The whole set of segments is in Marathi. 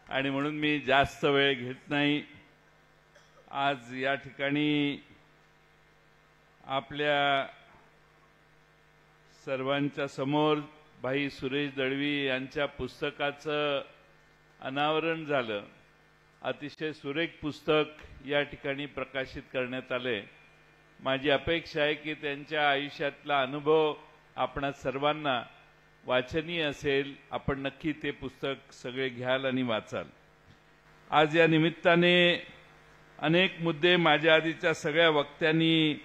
आणि म्हणून मी जास्त वेळ घेत नाही। आज या ठिकाणी आपल्या सर्वांच्या समोर भाई सुरेश दळवी यांच्या पुस्तकाचं अनावरण झालं। अतिशय सुरेख पुस्तक या ठिकाणी प्रकाशित करण्यात आले। माझी अपेक्षा आहे की त्यांच्या आयुष्यातला अनुभव आपणा सर्वांना वाचनीय असेल। आपण नक्की ते पुस्तक सगळे घ्याल आणि वाचाल। आज या निमित्ताने अनेक मुद्दे माझ्या आधीच्या सगळ्या वक्त्यांनी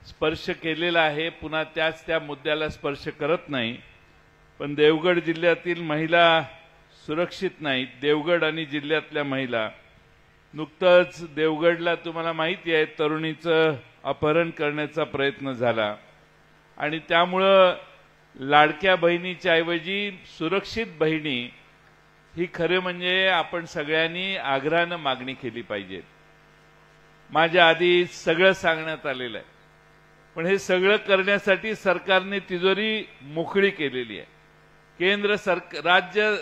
स्पर्श केलेला आहे। पुन्हा त्या मुद्द्याला स्पर्श करत नाही, पण देवगड जिल्ह्यातील महिला सुरक्षित नाहीत। देवगड आणि जिल्ह्यातल्या महिला, नुकतंच देवगडला तुम्हाला माहिती आहे तरुणीचं अपहरण करण्याचा प्रयत्न झाला आणि त्यामुळे लाडक्या बहिणीच्या ऐवजी सुरक्षित बहिणी ही खरे म्हणजे आपण सगळ्यांनी आग्रहाने मागणी केली पाहिजे। माझ्या आधी सगळं सांगण्यात आलेलं आहे, पण हे सगळं करण्यासाठी सरकारने तिजोरी मोकळी केलेली आहे।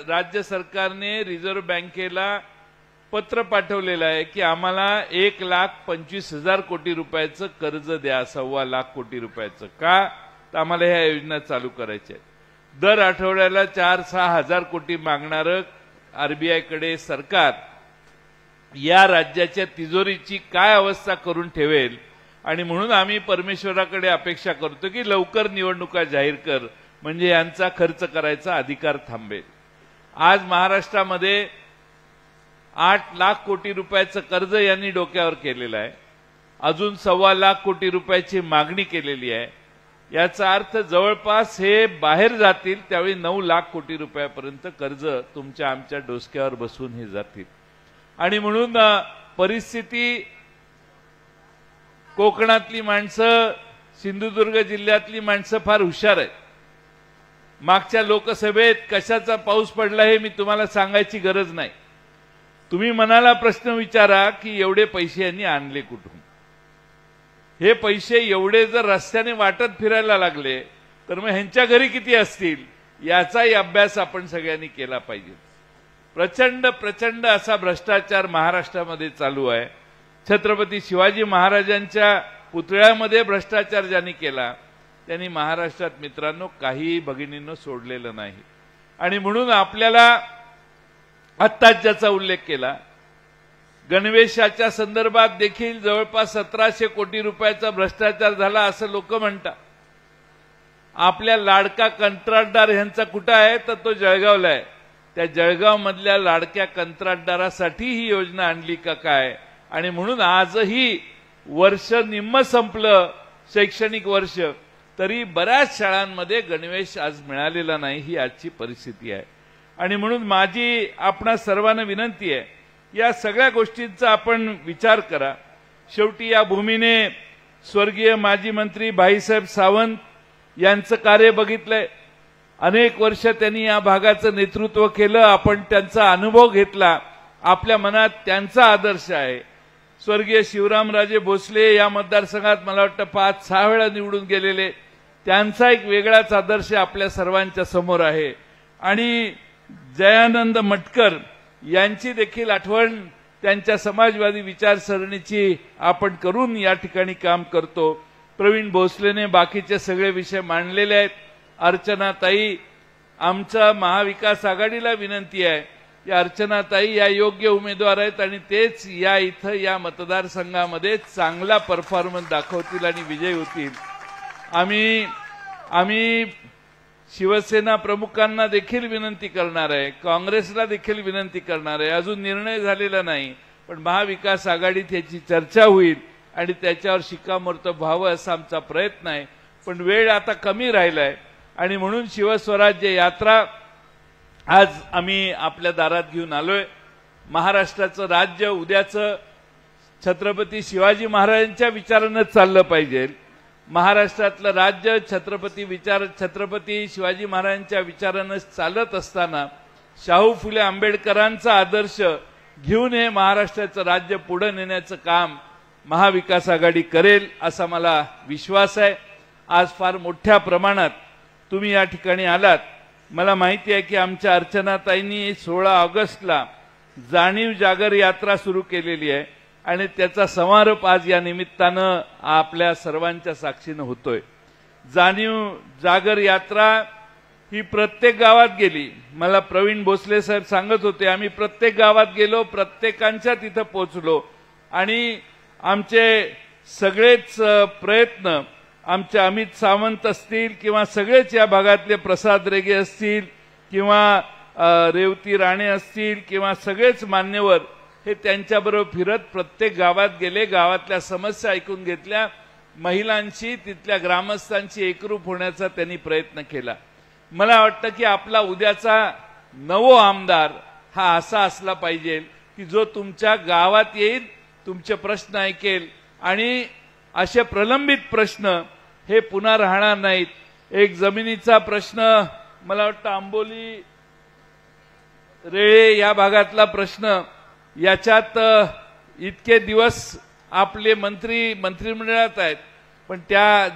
राज्य सरकारने रिझर्व्ह बँकेला पत्र पाठवलेलं आहे की आम्हाला 1,25,000 कोटी रुपयाचं कर्ज द्या, 1.25 लाख कोटी रुपयाचं। का तर आम्हाला ह्या योजना चालू करायच्या आहेत। दर आठवड्याला 4-6 हजार कोटी मागणारं आरबीआय कडे सरकार या राज्याच्या तिजोरीची काय अवस्था करून ठेवेल। आणि म्हणून आम्ही परमेश्वराकडे अपेक्षा करतो की लवकर निवडणुका जाहीर कर, म्हणजे यांचा खर्च करायचा अधिकार थांबेल। आज महाराष्ट्रामध्ये 8 लाख कोटी रुपयाचं कर्ज यांनी डोक्यावर केलेलं आहे। अजून 1.25 लाख कोटी रुपयाची मागणी केलेली आहे। याचा अर्थ जवळपास हे बाहेर जातील त्यावेळी 9 लाख कोटी रुपयापर्यंत कर्ज तुमच्या आमच्या डोसक्यावर बसून हे जातील। आणि म्हणून परिस्थिती कोकणातली माणसं, सिंधुदुर्ग जिल्ह्यातली माणसं फार हुशार आहेत। मागच्या लोकसभेत कशाचा पाऊस पडला हे मी तुम्हाला सांगायची गरज नाही। तुम्ही मनाला प्रश्न विचारा की एवढे पैसे यांनी आणले कुठून। हे पैसे एवढे जर रस्त्याने वाटत फिरायला लागले तर मग ह्यांच्या घरी किती असतील याचाही अभ्यास आपण सगळ्यांनी केला पाहिजे। प्रचंड असा भ्रष्टाचार महाराष्ट्रामध्ये चालू आहे। छत्रपती शिवाजी महाराजांच्या पुतळ्यामध्ये भ्रष्टाचार ज्यांनी केला त्यांनी महाराष्ट्रात मित्रांनो काही भगिनींना सोडलेलं नाही। आणि म्हणून आपल्याला आत्ताच ज्याचा उल्लेख केला, गणवेशाच्या संदर्भात देखील जवळपास 1700 कोटी रुपयाचा भ्रष्टाचार झाला असं लोक म्हणतात। आपल्या लाडका कंत्राटदार यांचा कुठं आहे तर तो जळगावला आहे। त्या जळगाव मधल्या लाडक्या कंत्राटदारासाठी ही योजना आणली का काय। आणि म्हणून आजही वर्ष निम्म संपलं शैक्षणिक वर्ष, तरी बऱ्याच शाळांमध्ये गणवेश आज मिळालेला नाही, ही आजची परिस्थिती आहे। आणि म्हणून माझी आपणा सर्वांना विनंती आहे या सगळ्या गोष्टींचा आपण विचार करा। शेवटी या भूमीने स्वर्गीय माजी मंत्री भाईसाहेब सावंत यांचं कार्य बघितलंय। अनेक वर्ष त्यांनी या भागाचं नेतृत्व केलं, आपण त्यांचा अनुभव घेतला, आपल्या मनात त्यांचा आदर्श आहे। स्वर्गीय शिवरामराजे भोसले या मतदारसंघात मला वाटतं 5-6 वेळा निवडून गेलेले, त्यांचा एक वेगळाच आदर्श आपल्या सर्वांच्या समोर आहे। आणि जयानंद मटकर यांची देखील आठवण त्यांच्या समाजवादी विचारसरणीची आपण करून या ठिकाणी काम करतो। प्रवीण भोसलेने बाकीचे सगळे विषय मांडलेले आहेत। अर्चनाताई, आमचा महाविकास आघाडीला विनंती आहे, या अर्चनाताई या योग्य उमेदवार आहेत आणि तेच या मतदारसंघामध्ये चांगला परफॉर्मन्स दाखवतील आणि विजयी होतील। आम्ही शिवसेना प्रमुखांना देखील विनंती करणार आहे, काँग्रेसला देखील विनंती करणार आहे। अजून निर्णय झालेला नाही, पण महाविकास आघाडीत याची चर्चा होईल आणि त्याच्यावर शिक्कामोर्तब व्हावं असा आमचा प्रयत्न आहे। पण वेळ आता कमी राहिलाय आणि म्हणून शिवस्वराज्य यात्रा आज आम्ही आपल्या दारात घेऊन आलोय। महाराष्ट्राचं राज्य उद्याचं छत्रपती शिवाजी महाराजांच्या विचारानं चाललं पाहिजे। महाराष्ट्रातलं राज्य छत्रपती शिवाजी महाराजांच्या विचारानं चालत असताना शाहू फुले आंबेडकरांचा आदर्श घेऊन हे महाराष्ट्राचं राज्य पुढे नेण्याचं काम महाविकास आघाडी करेल असा मला विश्वास आहे। आज फार मोठ्या प्रमाणात तुम्ही या ठिकाणी आलात मला माहिती आहे की आमच्या अर्चनाताईंनी 16 ऑगस्टला जाणीव जागर यात्रा सुरू केलेली आहे आणि त्याचा समारोप आज या निमित्तानं आपल्या सर्वांच्या साक्षीनं होतोय। जाणीव जागर यात्रा ही प्रत्येक गावात गेली। मला प्रवीण भोसले साहेब सांगत होते, आम्ही प्रत्येक गावात गेलो, प्रत्येकांच्या तिथं पोहोचलो आणि आमचे सगळेच प्रयत्न, आमचे अमित सावंत असतील किंवा सगळेच या भागातले प्रसाद रेगे असतील किंवा रेवती राणे असतील किंवा सगळेच मान्यवर हे त्यांच्याबरोबर फिरत प्रत्येक गावात गेले, गावातल्या समस्या ऐकून घेतल्या, महिलांशी तिथल्या ग्रामस्थांशी एकरूप होण्याचा त्यांनी प्रयत्न केला। मला वाटतं की आपला उद्याचा नवो आमदार हा असा असला पाहिजे की जो तुमच्या गावात येईल, तुमचे प्रश्न ऐकेल आणि असे प्रलंबित प्रश्न हे पुन्हा राहणार नाहीत। एक जमिनीचा प्रश्न, मला वाटतं आंबोली रेळे या भागातला प्रश्न, याच्यात इतके दिवस आपले मंत्रिमंडळात आहेत, पण त्या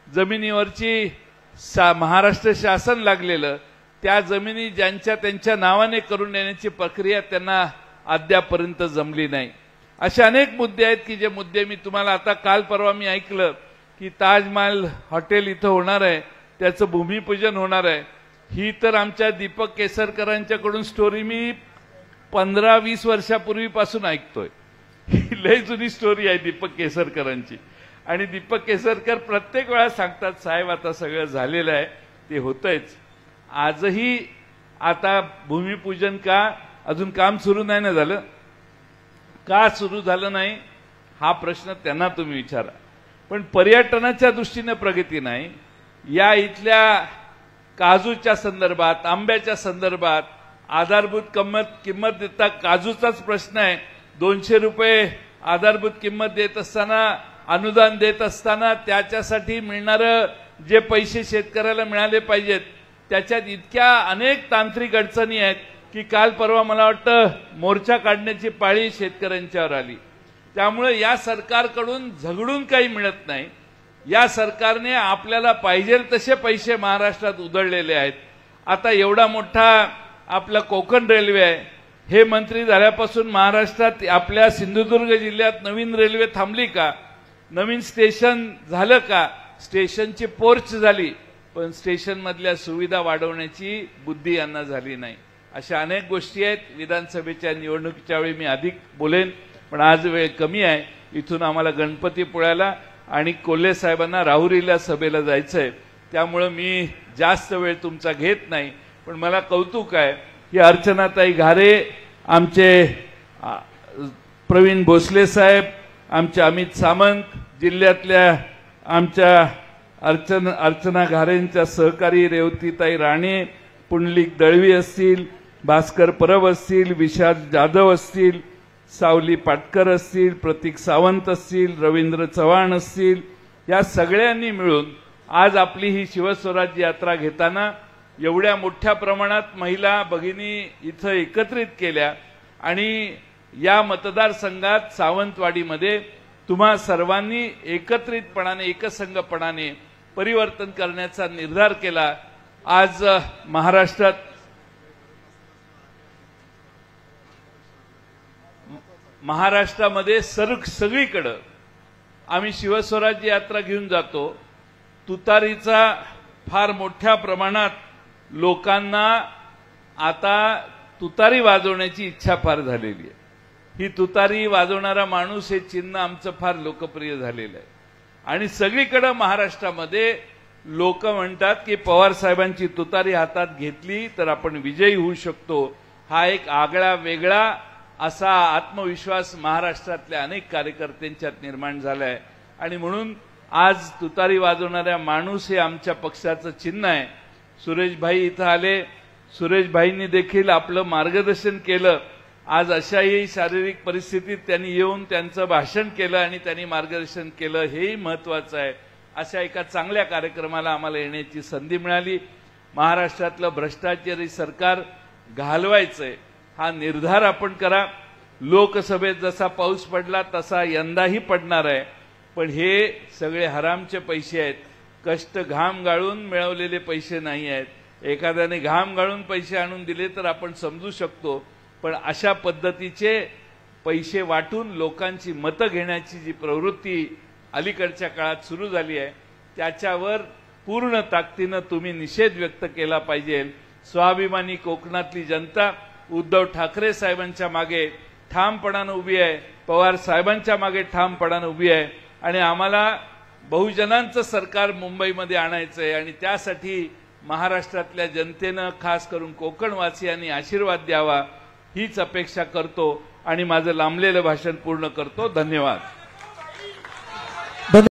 जमिनीवरची महाराष्ट्र शासन लागलेलं, त्या जमिनी ज्यांच्या त्यांच्या नावाने करून देण्याची प्रक्रिया त्यांना अद्यापर्यंत जमली नाही। असे अनेक मुद्दे आहेत की जे मुद्दे मी तुम्हाला आता काल परवा मी ऐकलं की ताजमहल हॉटेल इथं होणार आहे, त्याचं भूमिपूजन होणार आहे। ही तर आमच्या दीपक केसरकरांच्याकडून स्टोरी मी 15-20 वर्षापूर्वीपासून ऐकतोय। ही लय जुनी स्टोरी आहे दीपक केसरकरांची आणि दीपक केसरकर प्रत्येक वेळा सांगतात, साहेब आता सगळं झालेलं आहे, ते होतंयच। आजही आता भूमिपूजन का अजून काम सुरू नाही ना झालं, का सुरू झालं नाही हा प्रश्न त्यांना तुम्ही विचारा। पण पर्यटनाच्या दृष्टीने प्रगती नाही। या इथल्या काजूच्या संदर्भात, आंब्याच्या संदर्भात आधारभूत किंमत देता काजूचाच प्रश्न आहे। 200 रुपये आधारभूत किंमत देत असताना, अनुदान देत असताना त्याच्यासाठी मिळणारे जे पैसे शेतकऱ्याला मिळाले पाहिजेत त्याच्यात इतक्या अनेक तांत्रिक अडचणी आहेत की काल परवा मला वाटतं मोर्चा काढण्याची पाळी शेतकऱ्यांच्यावर आली। त्यामुळे या सरकारकडून झगडून काही मिळत नाही। या सरकारने आपल्याला पाहिजे तसे पैसे महाराष्ट्रात उधळलेले आहेत। आता एवढा मोठा आपला कोकण रेल्वे आहे, हे मंत्री झाल्यापासून महाराष्ट्रात आपल्या सिंधुदुर्ग जिल्ह्यात नवीन रेल्वे थांबली का, नवीन स्टेशन झालं का, स्टेशनची पोर्च झाली, पण स्टेशन मधल्या सुविधा वाढवण्याची बुद्धी यांना झाली नाही। अशा अनेक गोष्टी आहेत। विधानसभेच्या निवडणुकीच्या वेळी मी अधिक बोलेन, पण आज वेळ कमी आहे। इथून आम्हाला गणपतीपुळ्याला आणि कोल्हे साहेबांना राहुरीला सभेला जायचंय, त्यामुळे मी जास्त वेळ तुमचा घेत नाही। पण मला कौतुक आहे की अर्चनाताई घारे, आमचे प्रवीण भोसले साहेब, आमचे अमित सावंत, जिल्ह्यातल्या आमच्या अर्चना घारेंच्या सहकारी रेवतीताई राणे, पुंडलिक दळवी असतील, भास्कर परब असतील, विशाल जाधव असतील, सावली पाटकर असतील, प्रतीक सावंत असतील, रवींद्र चव्हाण असतील, या सगळ्यांनी मिळून आज आपली ही शिवस्वराज्य यात्रा घेताना एवढ्या मोठ्या प्रमाणात महिला भगिनी इथं एकत्रित केल्या आणि या मतदारसंघात सावंतवाडीमध्ये तुम्हा सर्वांनी एकत्रितपणाने, एकसंघपणाने परिवर्तन करण्याचा निर्धार केला। आज महाराष्ट्रामध्ये सगळीकडे आम्ही शिवस्वराज्य यात्रा घेऊन जातो। तुतारीचा फार मोठ्या प्रमाणात लोकांना आता तुतारी वाजवण्याची इच्छा फार झालेली आहे। ही तुतारी वाजवणारा माणूस हे चिन्ह आमचं फार लोकप्रिय झालेलं आहे आणि सगळीकडे महाराष्ट्रामध्ये लोक म्हणतात की पवार साहेबांची तुतारी हातात घेतली तर आपण विजयी होऊ शकतो। हा एक आगळा वेगळा असा आत्मविश्वास महाराष्ट्रातल्या अनेक कार्यकर्त्यांच्यात निर्माण झालाय आणि म्हणून आज तुतारी वाजवणाऱ्या माणूस हे आमच्या पक्षाचं चिन्ह आहे। सुरेशभाई इथं आले, सुरेशभाईंनी देखील आपलं मार्गदर्शन केलं। आज अशाही शारीरिक परिस्थितीत त्यांनी येऊन त्यांचं भाषण केलं आणि त्यांनी मार्गदर्शन केलं, हेही महत्त्वाचं आहे। अशा एका चांगल्या कार्यक्रमाला आम्हाला येण्याची संधी मिळाली। महाराष्ट्रातलं भ्रष्टाचारी सरकार घालवायचंय हा निर्धार आपण करा। लोकसभेत जसा पाऊस पडला तसा यंदाही पडणार आहे, पण हे सगळे हरामचे पैसे आहेत, कष्ट घाम गाळून मिळवलेले पैसे नाही आहेत। एखाद्याने घाम गाळून पैसे आणून दिले तर आपण समजू शकतो, पण अशा पद्धतीचे पैसे वाटून लोकांची मतं घेण्याची जी प्रवृत्ती अलीकडच्या काळात सुरू झाली आहे त्याच्यावर पूर्ण ताकदीने तुम्ही निषेध व्यक्त केला पाहिजे। स्वाभिमानी कोकणातली जनता उद्धव ठाकरे साहेबांच्या मागे ठामपणाने उभी आहे, पवार साहेबांच्या मागे ठामपणाने उभी आहे आणि आम्हाला बहुजनांचं सरकार मुंबईमध्ये आणायचं आहे आणि त्यासाठी महाराष्ट्रातल्या जनतेनं खास करून कोकणवासियांनी आशीर्वाद द्यावा हीच अपेक्षा करतो आणि माझं लांबलेलं भाषण पूर्ण करतो। धन्यवाद।